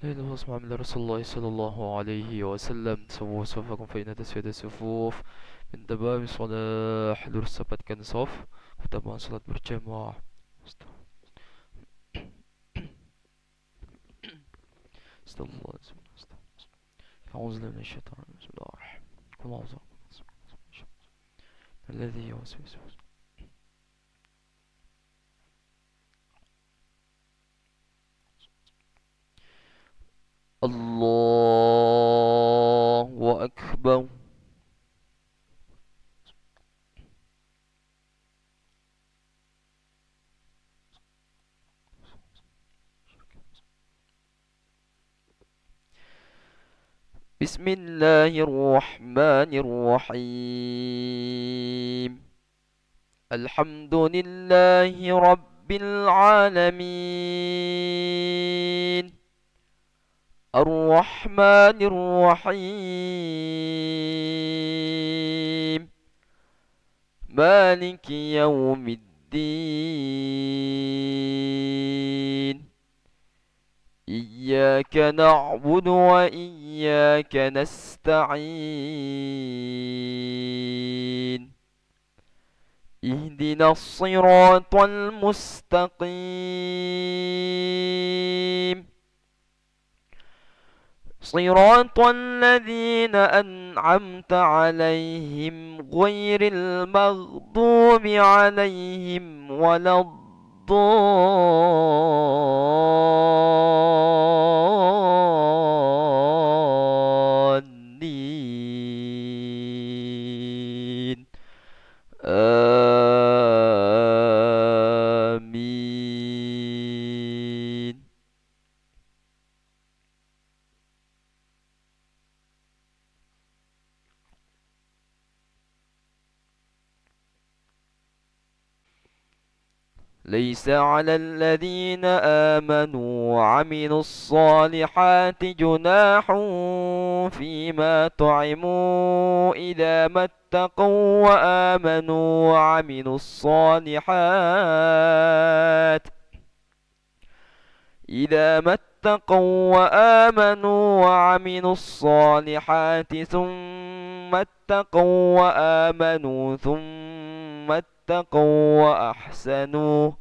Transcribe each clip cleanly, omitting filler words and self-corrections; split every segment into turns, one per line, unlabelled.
إذا واسمع من رسول الله صلى الله عليه وسلم سووا صفكم فإن تسوية الصفوف من تمام صلاح lurus dapatkan saf keutamaan salat berjamaah. Astagfirullahaladzim. أعوذ بالله من الشيطان الرجيم. بسم الله الرحمن الرحيم. الذي يوسوس الله أكبر. بسم الله الرحمن الرحيم. الحمد لله رب العالمين الرحمن الرحيم مالك يوم الدين إياك نعبد وإياك نستعين اهدنا الصراط المستقيم صراط الذين أنعمت عليهم غير المغضوب عليهم ولا الضالين آمين. ليس على الذين آمنوا وعملوا الصالحات جناح فيما طعموا إذا ما اتقوا وآمنوا وعملوا الصالحات ثم اتقوا وآمنوا ثم اتقوا وأحسنوا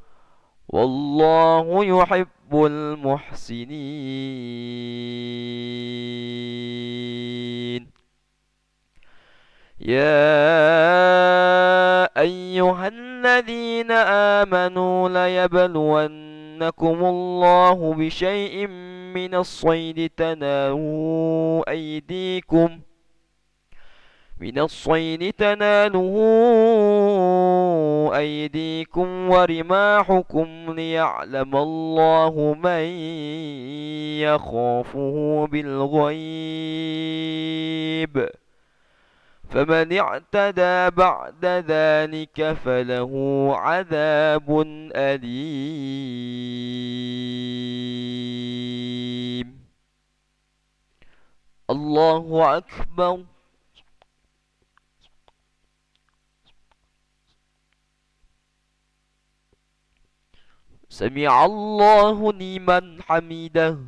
والله يحب المحسنين. يا أيها الذين آمنوا ليبلونكم الله بشيء من الصيد تناله أيديكم ورماحكم ليعلم الله من يخافه بالغيب فمن اعتدى بعد ذلك فله عذاب أليم. الله أكبر. سمع الله لمن حمده.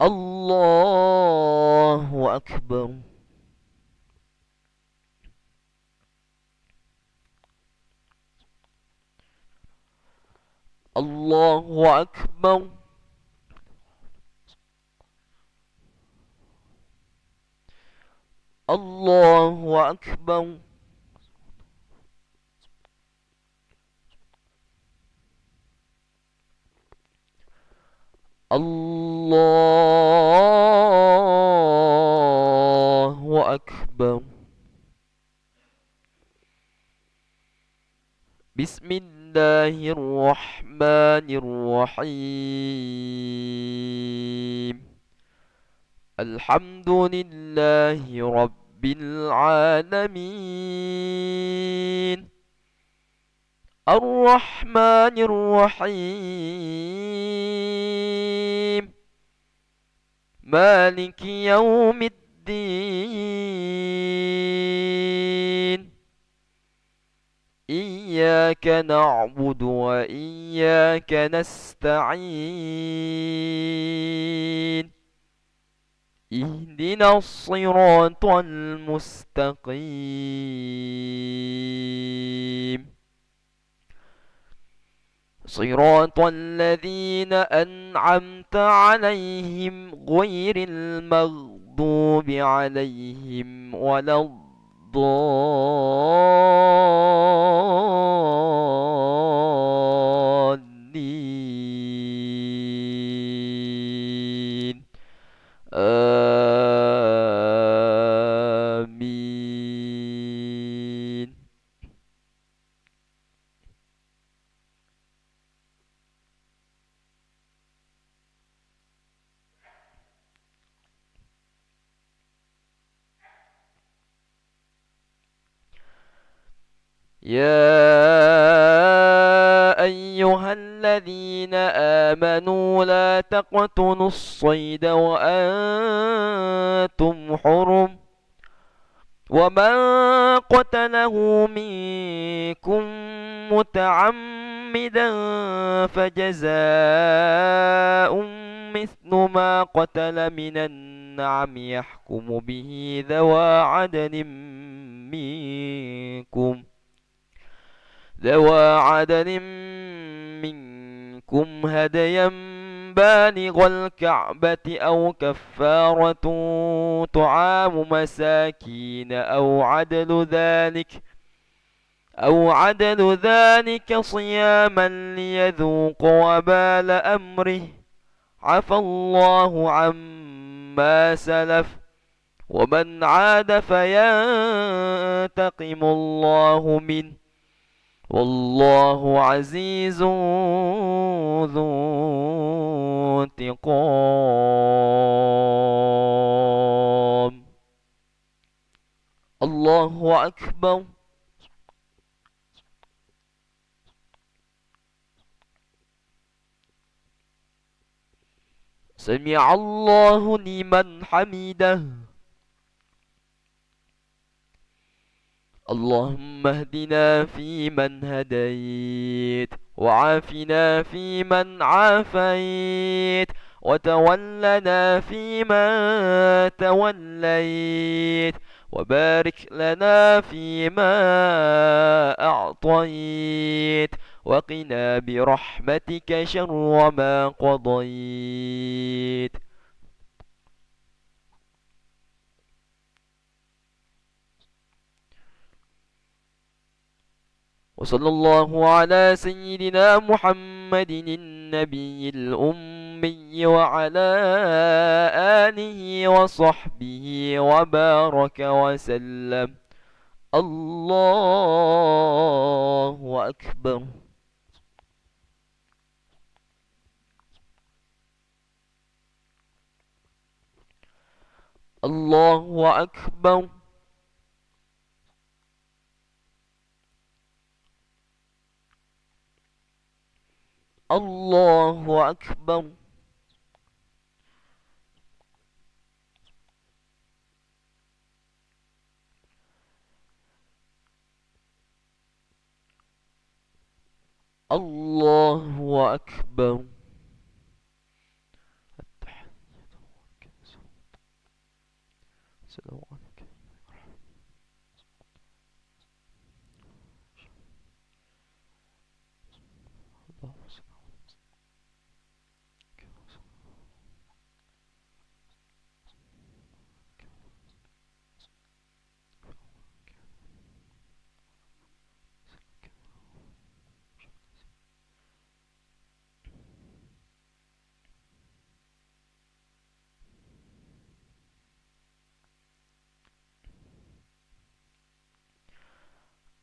الله أكبر. الله أكبر. الله أكبر. الله أكبر. بسم الله الرحمن الرحيم. الحمد لله رب العالمين الرحمن الرحيم مالك يوم الدين إياك نعبد وإياك نستعين اهدنا الصراط المستقيم صراط الذين أنعمت عليهم غير المغضوب عليهم ولا الضالين آمين. يا أيها الذين آمنوا لا تقتلوا الصيد وأنتم حرم ومن قتله منكم متعمدا فجزاء مثل ما قتل من النعم يحكم به ذوى عدل منكم هديا بالغ الكعبة أو كفارة طعام مساكين أو عدل ذلك صياما ليذوق وبال أمره عفى الله عما سلف ومن عاد فينتقم الله منه والله عزيز ذو انتقام. الله أكبر. سمع الله لمن حمده. اللهم اهدنا فيمن هديت وعافنا فيمن عافيت وتولنا فيمن توليت وبارك لنا فيما أعطيت وقنا برحمتك شر ما قضيت. وصلى الله على سيدنا محمد النبي الأمي وعلى آله وصحبه وبارك وسلم. الله أكبر. الله أكبر. الله أكبر. الله أكبر. السلام عليك.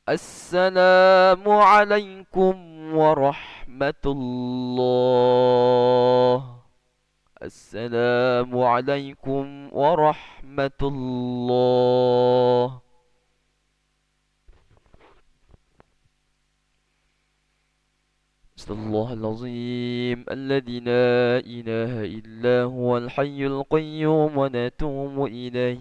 السلام عليكم ورحمة الله. السلام عليكم ورحمة الله. أستغفر الله العظيم الذي لا إله إلا هو الحي القيوم ونتوب إليه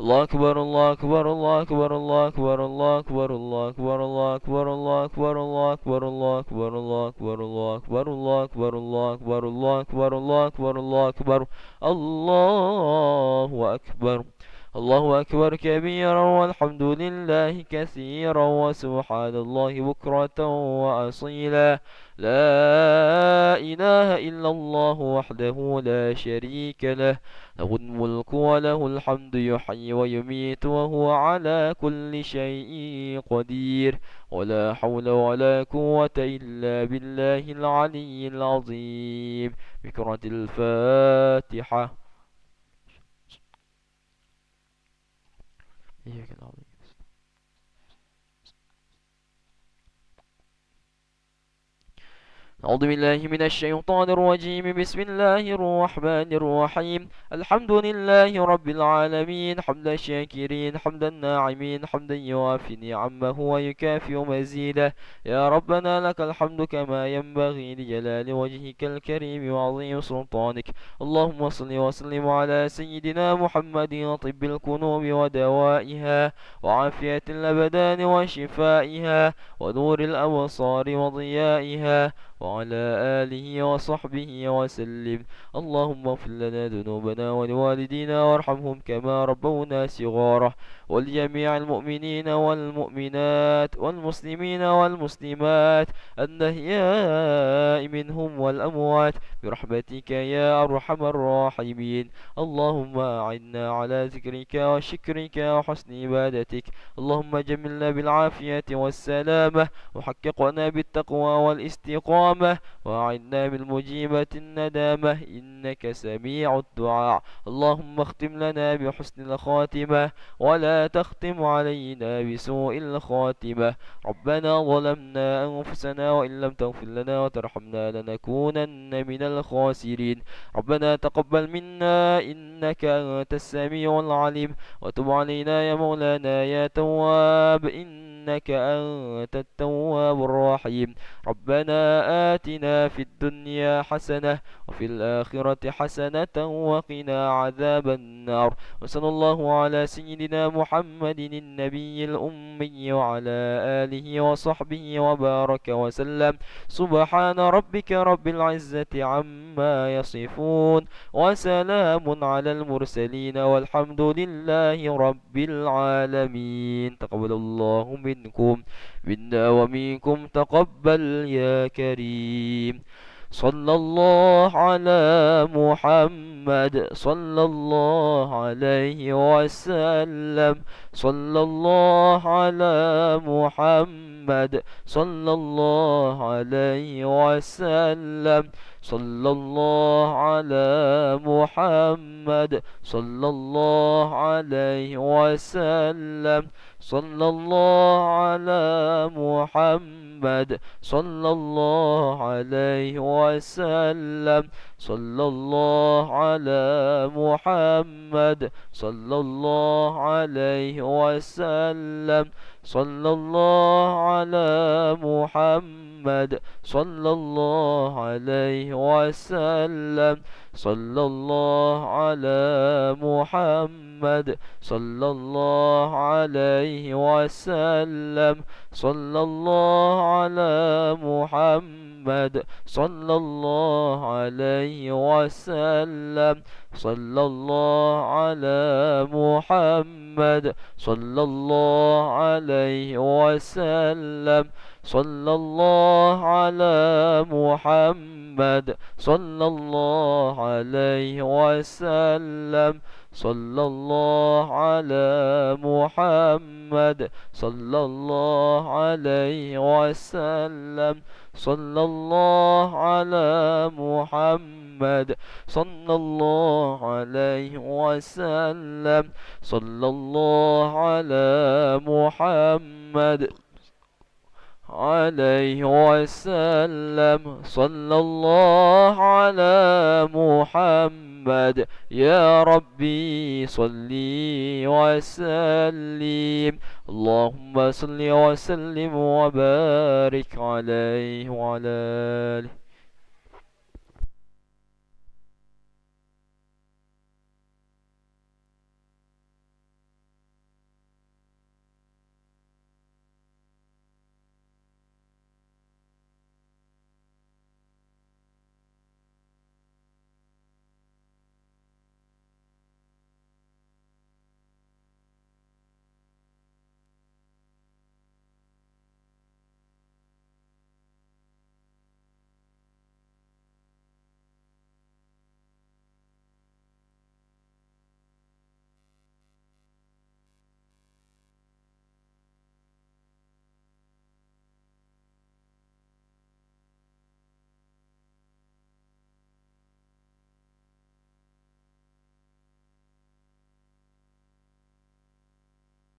الله أكبر الله أكبر الله أكبر الله أكبر الله أكبر الله أكبر الله أكبر الله أكبر الله أكبر الله أكبر الله أكبر الله أكبر الله أكبر الله أكبر الله أكبر الله أكبر الله أكبر الله أكبر. الله أكبر كبيرا والحمد لله كثيرا وسبحان الله بكرة وأصيلا. لا إله إلا الله وحده لا شريك له، له الملك وله الحمد يحيي ويميت وهو على كل شيء قدير. ولا حول ولا قوة إلا بالله العلي العظيم. بقراءة الفاتحة. إياك نعبد. أعوذ بالله من الشيطان الرجيم. بسم الله الرحمن الرحيم. الحمد لله رب العالمين حمد الشاكرين حمد الناعمين حمدا يوافي نعمه ويكافئ مزيده. يا ربنا لك الحمد كما ينبغي لجلال وجهك الكريم وعظيم سلطانك. اللهم صل وسلم على سيدنا محمد طب القلوب ودوائها وعافية الأبدان وشفائها ونور الأبصار وضيائها وعلى آله وصحبه وسلم. اللهم اغفر لنا ذنوبنا ولوالدينا وارحمهم كما ربونا صغارا، ولجميع المؤمنين والمؤمنات والمسلمين والمسلمات الأحياء منهم والأموات برحمتك يا أرحم الراحمين. اللهم أعنا على ذكرك وشكرك وحسن عبادتك. اللهم جملنا بالعافية والسلامة وحققنا بالتقوى والاستقامة وأعنا بالمجيبة الندامة إنك سميع الدعاء. اللهم اختم لنا بحسن الخاتمة ولا تختم علينا بسوء الخاتمة. ربنا ظلمنا أنفسنا وإن لم تغفر لنا وترحمنا لنكونن من الخاسرين. ربنا تقبل منا إنك أنت السميع العليم وتب علينا يا مولانا يا تواب إنك أنت التواب الرحيم. ربنا آتنا في الدنيا حسنة وفي الآخرة حسنة وقنا عذاب النار. وصلى الله على سيدنا محمد النبي الأمي وعلى آله وصحبه وبارك وسلم. سبحان ربك رب العزة عما يصفون وسلام على المرسلين والحمد لله رب العالمين. تقبل الله منكم منا ومنكم تقبل يا كريم. صلى الله على محمد صلى الله عليه وسلم. صلى الله على محمد صلى الله عليه وسلم. صلى الله على محمد صلى الله عليه وسلم. صلى الله على محمد صلى الله عليه وسلم. صلى الله على محمد صلى الله عليه وسلم. صلى الله على محمد صلى الله عليه وسلم. صلى الله على محمد صلى الله عليه وسلم. صلى الله على محمد صلى الله عليه وسلم. صلى الله على محمد صلى الله عليه وسلم. صلى الله على محمد صلى الله عليه وسلم. صلى الله على محمد صلى الله عليه وسلم. صلى الله على محمد صلى الله عليه وسلم. صلى الله على محمد عليه وسلم. صلى الله على محمد يا ربي صلي وسلم. اللهم صل وسلم وبارك عليه وعلى آله